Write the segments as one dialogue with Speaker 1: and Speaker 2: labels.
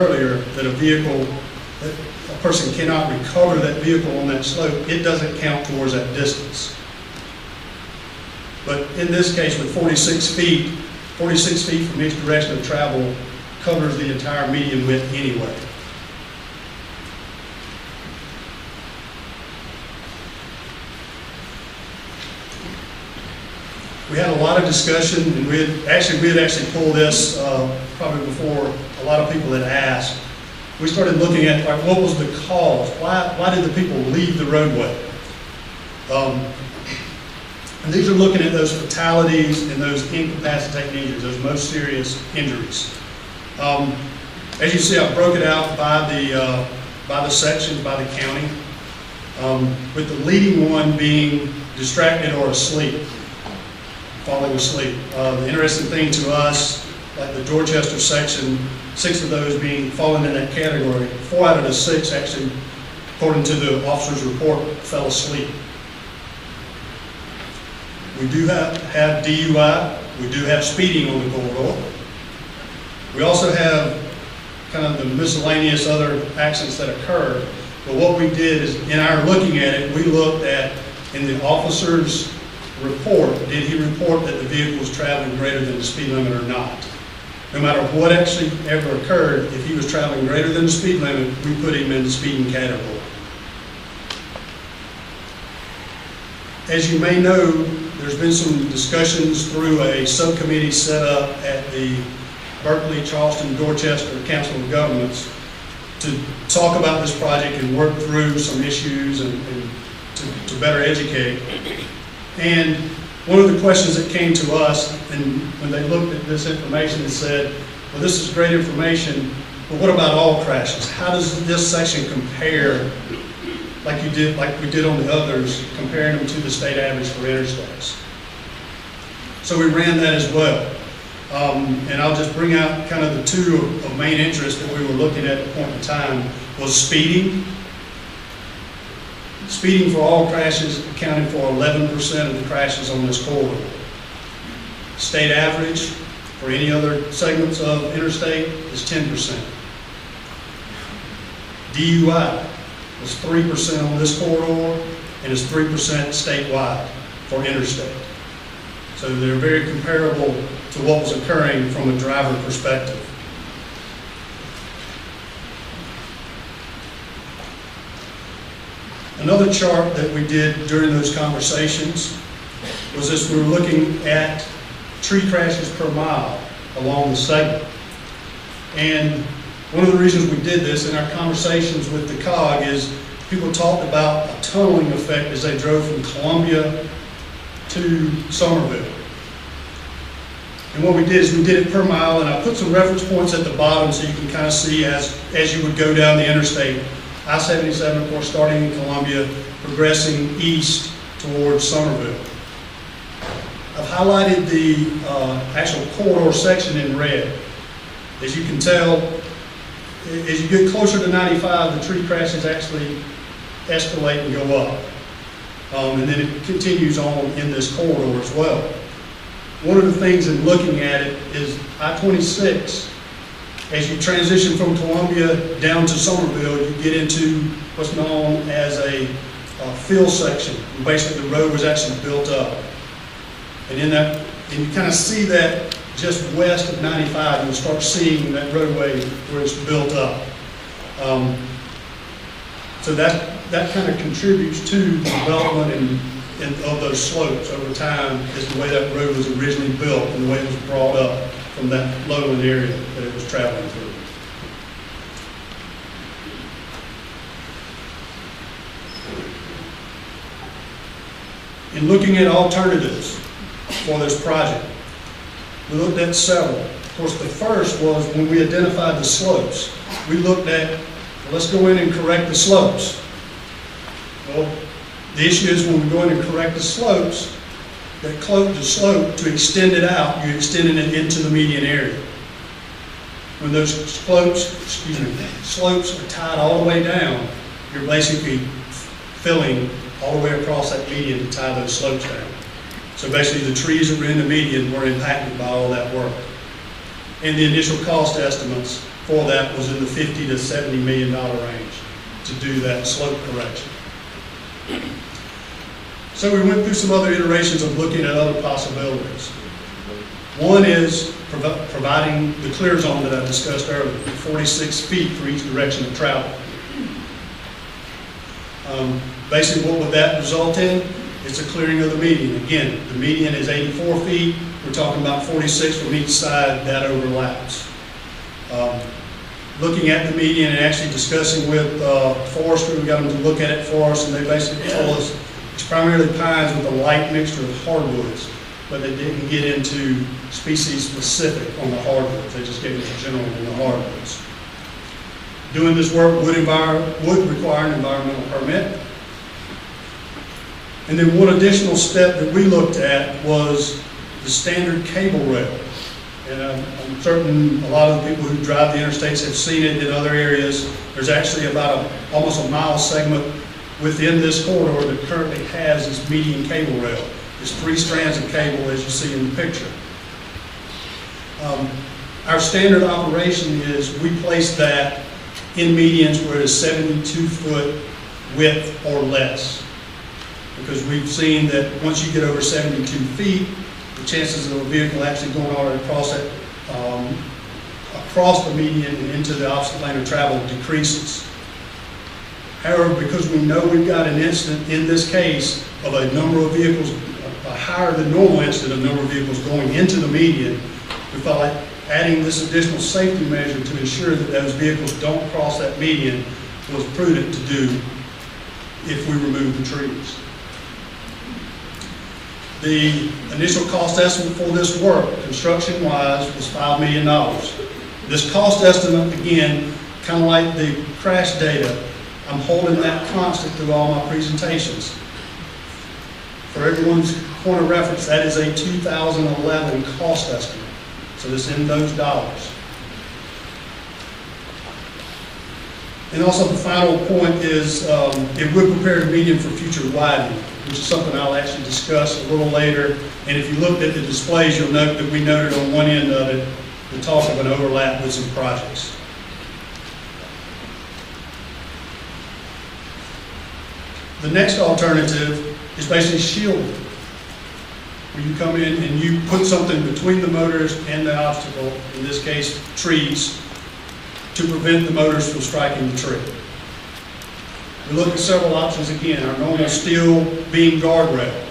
Speaker 1: earlier, that that a person cannot recover that vehicle on that slope, it doesn't count towards that distance. But in this case, with 46 feet from each direction of travel covers the entire median width anyway. We had a lot of discussion, and we had actually pulled this probably before a lot of people had asked. We started looking at, like, what was the cause? Why did the people leave the roadway? And these are looking at those fatalities and those incapacitating injuries, those most serious injuries. As you see, I broke it out by the sections, by the county, with the leading one being distracted or asleep, falling asleep. The interesting thing to us, like the Dorchester section, 6 of those being falling in that category, 4 out of the 6 actually, according to the officer's report, fell asleep. We do have DUI, we do have speeding on the corridor. We also have kind of the miscellaneous other accidents that occurred. But what we did is, in our looking at it, we looked at, in the officer's report, did he report that the vehicle was traveling greater than the speed limit or not? No matter what actually ever occurred, if he was traveling greater than the speed limit, we put him in the speeding category. As you may know, there's been some discussions through a subcommittee set up at the Berkeley, Charleston, Dorchester Council of Governments to talk about this project and work through some issues and to better educate. And one of the questions that came to us, and when they looked at this information and said, well, this is great information, but what about all crashes? How does this section compare, like we did on the others, comparing them to the state average for interstates? So we ran that as well. And I'll just bring out kind of the 2 of main interest that we were looking at the point in time was speeding. Speeding for all crashes accounted for 11% of the crashes on this corridor. State average for any other segments of interstate is 10%. DUI was 3% on this corridor and is 3% statewide for interstate. So they're very comparable to what was occurring from a driver perspective. Another chart that we did during those conversations was this: we were looking at tree crashes per mile along the segment. And one of the reasons we did this in our conversations with the COG is people talked about a tunneling effect as they drove from Columbia to Somerville. And what we did is we did it per mile, and I put some reference points at the bottom so you can kind of see as you would go down the interstate. I-77, of course, starting in Columbia, progressing east towards Somerville. I've highlighted the actual corridor section in red. As you can tell, as you get closer to 95, the tree crashes actually escalate and go up. And then it continues on in this corridor as well. One of the things in looking at it is I26, as you transition from Columbia down to Somerville, you get into what's known as a fill section. And basically, the road was actually built up. And you kind of see that just west of 95, you'll start seeing that roadway where it's built up. So that kind of contributes to the development of those slopes over time, is the way that road was originally built and the way it was brought up from that lowland area that it was traveling through. In looking at alternatives for this project, we looked at several. Of course, the first was when we identified the slopes. We looked at, well, let's go in and correct the slopes. Well, the issue is when we go in and correct the slopes, that the slope, to extend it out, you're extending it into the median area. When those slopes are tied all the way down, you're basically filling all the way across that median to tie those slopes down. So basically the trees that were in the median were impacted by all that work. And the initial cost estimates for that was in the $50 to $70 million range to do that slope correction. So we went through some other iterations of looking at other possibilities. One is providing the clear zone that I discussed earlier, 46 feet for each direction of travel. Basically, what would that result in? It's a clearing of the median. Again, the median is 84 feet. We're talking about 46 from each side. That overlaps. Looking at the median and actually discussing with forestry, we got them to look at it for us, and they basically told us it's primarily pines with a light mixture of hardwoods, but they didn't get into species specific on the hardwoods. They just gave us a general on the hardwoods. Doing this work would require an environmental permit. And then one additional step that we looked at was the standard cable rail. And I'm certain a lot of the people who drive the interstates have seen it in other areas. There's actually about almost a mile segment within this corridor that currently has this median cable rail. There's 3 strands of cable, as you see in the picture. Our standard operation is we place that in medians where it's 72-foot width or less. Because we've seen that once you get over 72 feet, the chances of a vehicle actually going all the way across the median and into the opposite lane of travel decreases. However, because we know we've got an incident in this case of a number of vehicles, a higher than normal incident of number of vehicles going into the median, we felt like adding this additional safety measure to ensure that those vehicles don't cross that median was prudent to do if we remove the trees. The initial cost estimate for this work, construction-wise, was $5 million. This cost estimate, again, kind of like the crash data, I'm holding that constant through all my presentations. For everyone's point of reference, that is a 2011 cost estimate. So it's in those dollars. And also the final point is it would prepare the median for future widening, which is something I'll actually discuss a little later. And if you looked at the displays, you'll note that we noted on one end of it the talk of an overlap with some projects. The next alternative is basically shielding, where you come in and you put something between the motors and the obstacle, in this case trees, to prevent the motors from striking the tree. We looked at several options again. Our normal steel beam guardrail.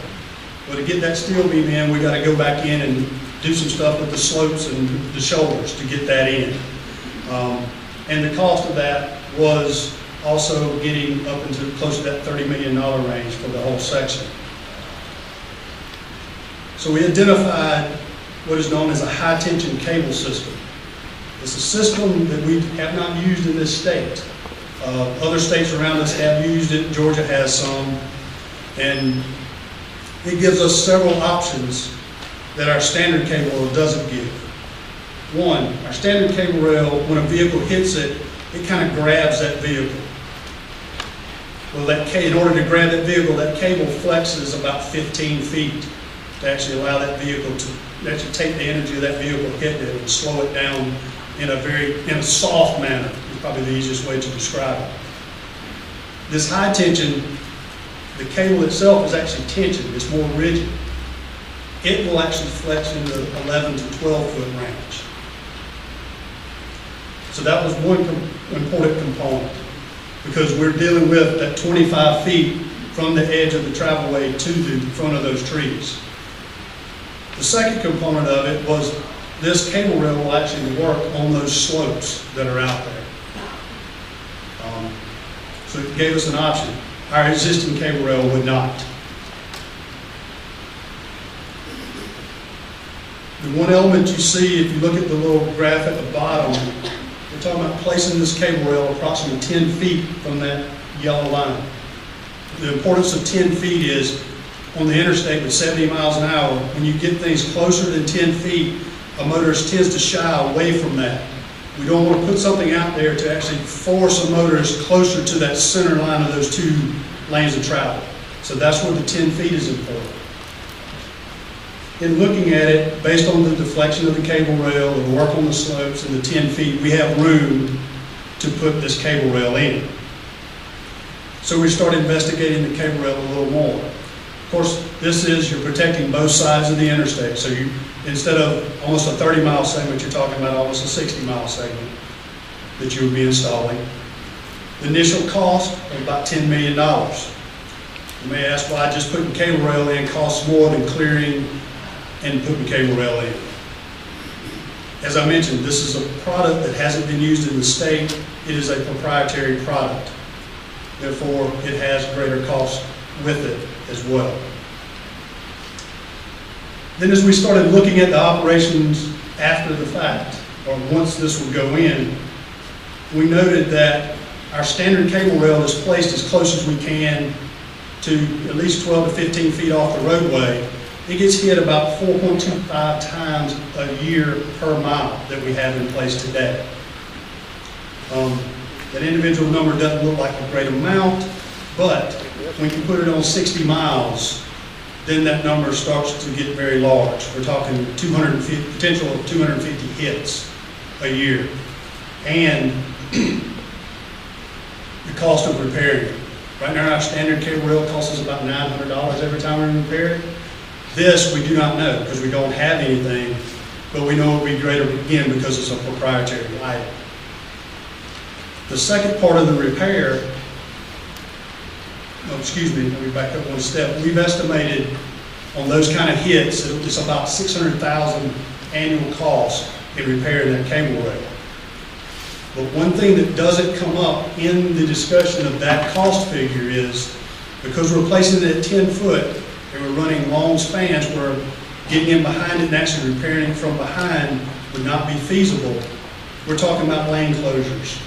Speaker 1: But to get that steel beam in, we got to go back in and do some stuff with the slopes and the shoulders to get that in. And the cost of that was also getting up into close to that $30 million range for the whole section. So we identified what is known as a high tension cable system. It's a system that we have not used in this state. Other states around us have used it. Georgia has some. And it gives us several options that our standard cable rail doesn't give. One, our standard cable rail, when a vehicle hits it, it kind of grabs that vehicle. Well, in order to grab that vehicle, that cable flexes about 15 feet to actually allow that vehicle to actually take the energy of that vehicle, hit it, and slow it down in a soft manner. Is probably the easiest way to describe it. This high tension, the cable itself is actually tensioned. It's more rigid. It will actually flex in the 11 to 12 foot range. So that was one important component, because we're dealing with that 25 feet from the edge of the travelway to the front of those trees. The second component of it was this cable rail will actually work on those slopes that are out there. So it gave us an option. Our existing cable rail would not. The one element you see, if you look at the little graph at the bottom, we're talking about placing this cable rail approximately 10 feet from that yellow line. The importance of 10 feet is on the interstate with 70 miles an hour, when you get things closer than 10 feet, a motorist tends to shy away from that. We don't want to put something out there to actually force a motorist closer to that center line of those two lanes of travel. So that's where the 10 feet is important. in looking at it, based on the deflection of the cable rail, the work on the slopes, and the 10 feet, we have room to put this cable rail in. So we started investigating the cable rail a little more. Of course, you're protecting both sides of the interstate. So you, instead of almost a 30-mile segment, you're talking about almost a 60-mile segment that you would be installing. The initial cost of about $10 million. You may ask why just putting cable rail in costs more than clearing and putting cable rail in. As I mentioned, this is a product that hasn't been used in the state. It is a proprietary product. Therefore, it has greater cost with it as well. Then as we started looking at the operations after the fact, or once this would go in, we noted that our standard cable rail is placed as close as we can to at least 12 to 15 feet off the roadway. It gets hit about 4.25 times a year per mile that we have in place today. That individual number doesn't look like a great amount, but when you put it on 60 miles, then that number starts to get very large. We're talking potential of 250 hits a year. And the cost of repairing it. Right now, our standard cable rail costs us about $900 every time we repair it. This, we do not know because we don't have anything, but we know it will be greater again because it's a proprietary item. The second part of the repair, let me back up one step. We've estimated on those kind of hits, it's about $600,000 annual cost in repairing that cable rail. But one thing that doesn't come up in the discussion of that cost figure is because we're placing it at 10 foot and we're running long spans where getting in behind it and actually repairing it from behind would not be feasible, we're talking about lane closures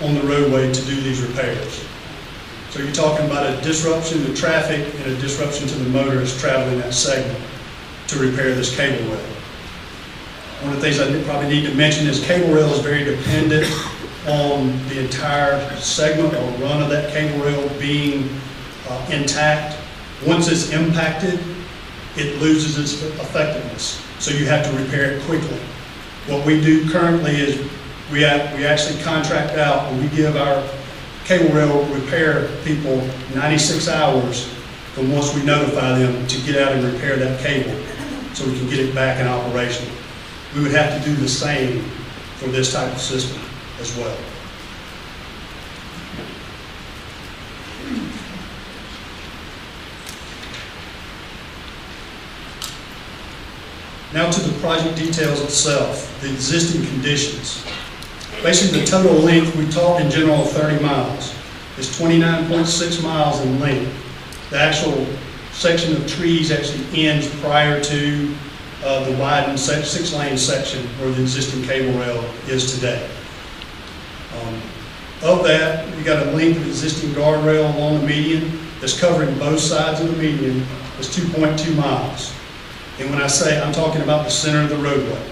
Speaker 1: on the roadway to do these repairs. So you're talking about a disruption to traffic and a disruption to the motorists traveling that segment to repair this cable rail. One of the things I probably need to mention is cable rail is very dependent on the entire segment or run of that cable rail being intact. Once it's impacted, it loses its effectiveness. So you have to repair it quickly. What we do currently is we actually contract out and we give our cable rail repair people 96 hours from once we notify them to get out and repair that cable so we can get it back in operation. We would have to do the same for this type of system as well. Now to the project details itself, the existing conditions. Basically the total length, we talked in general of 30 miles, is 29.6 miles in length. The actual section of trees actually ends prior to the widened 6-lane section where the existing cable rail is today. Of that, we got a length of existing guardrail along the median that's covering both sides of the median. It's 2.2 miles. And when I say, I'm talking about the center of the roadway.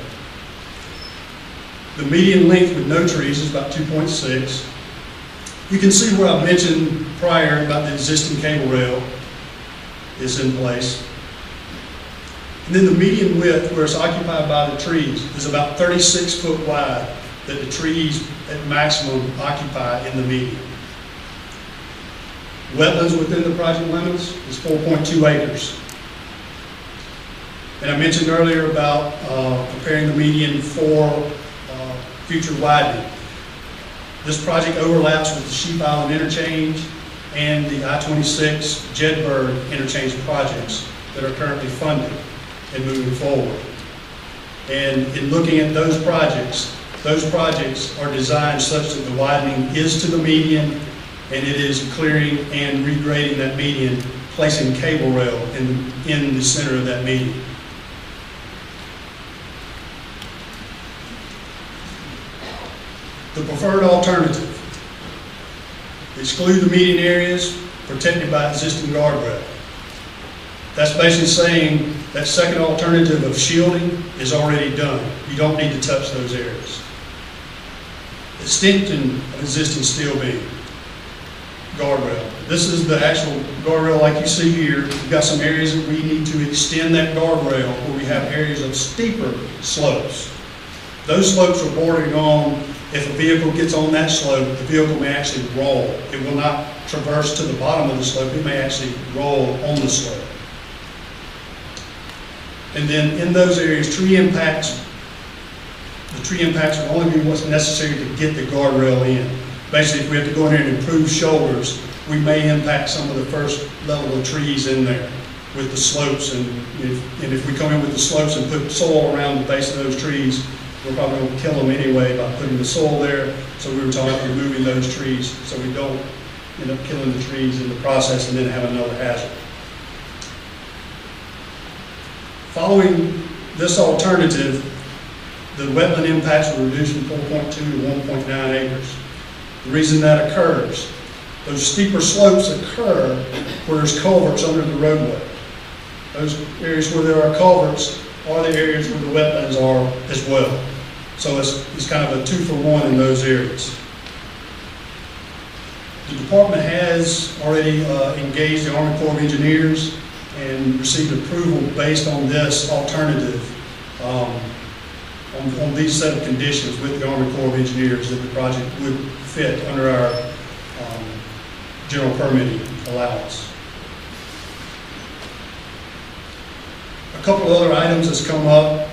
Speaker 1: The median length with no trees is about 2.6. You can see where I mentioned prior about the existing cable rail is in place. And then the median width, where it's occupied by the trees, is about 36 foot wide that the trees at maximum occupy in the median. Wetlands within the project limits is 4.2 acres. And I mentioned earlier about preparing the median for future widening. This project overlaps with the Sheep Island Interchange and the I26 January interchange projects that are currently funded and moving forward. And in looking at those projects are designed such that the widening is to the median and it is clearing and regrading that median, placing cable rail in the center of that median. The preferred alternative, exclude the median areas protected by existing guardrail. That's basically saying that second alternative of shielding is already done. You don't need to touch those areas. Extension of existing steel beam. guardrail. This is the actual guardrail like you see here. We've got some areas that we need to extend that guardrail where we have areas of steeper slopes. Those slopes are bordering on, if a vehicle gets on that slope, the vehicle may actually roll. It will not traverse to the bottom of the slope, it may actually roll on the slope. And then in those areas, tree impacts, the tree impacts will only be what's necessary to get the guardrail in. Basically, if we have to go in there and improve shoulders, we may impact some of the first level of trees in there with the slopes. And if we come in with the slopes and put soil around the base of those trees, we're probably going to kill them anyway by putting the soil there. So we were talking about removing those trees so we don't end up killing the trees in the process and then have another hazard. Following this alternative, the wetland impacts were reduced from 4.2 to 1.9 acres. The reason that occurs, those steeper slopes occur where there's culverts under the roadway. Those areas where there are culverts are the areas where the wetlands are as well. So it's kind of a 2-for-1 in those areas. The department has already engaged the Army Corps of Engineers and received approval based on this alternative, on these set of conditions with the Army Corps of Engineers that the project would fit under our general permitting allowance. A couple of other items that's come up.